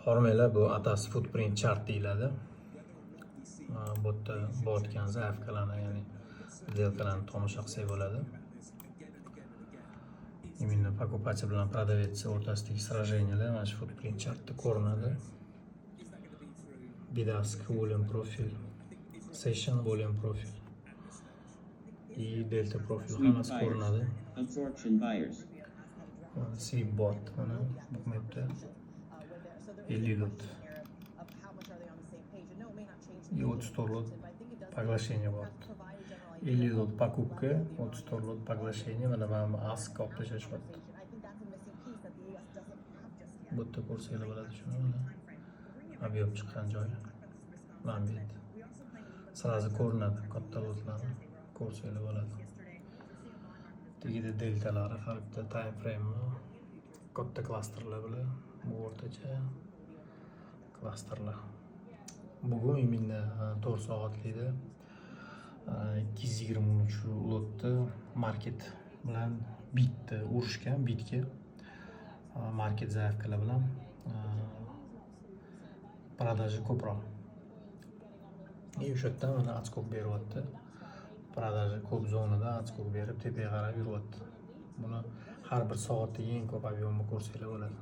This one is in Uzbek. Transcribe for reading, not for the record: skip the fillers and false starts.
Hormanglar, bu atasi footprint chart deyiladi. Bu yerda bo'layotgan zaявkalarni, ya'ni сделкаларni tomosha qilsak bo'ladi. Именно покупатель bilan продавец o'rtasidagi сражениyalar mana shu footprint chartda ko'rinadi. Bidask volume profil, session volume profil и delta profil hammasi ko'rinadi. Absorption buyers. Sleep bot mana bukmetda 50 lot и 34 lot поглощение bor. 50 lot покупка, 34 lot поглощение. Mana mana ask olib tashlashyapti. Bu yerda ko'rsanglar bo'ladi shuni. Ob'yom chiqqan joyi. Mana bu yerda. Sразу ko'rinadi katta lotlarni ko'rsanglar bo'ladi. Tagida deltalari, har bitta time frame, katta klasterlar bilan bu o'rtacha klasterlar. Bugun imенно 4 soatlikda 223 lotni market bilan bitni urishgan, bitga market zaявkalar bilan продажа ko'proq. O'sha yerdan mana atskok beryapti. Продажа ko'p zonada atskok berib tepaga qarab yuryapti. Buni har bir soatda eng ko'p ob'yomni ko'rsanglar bo'ladi.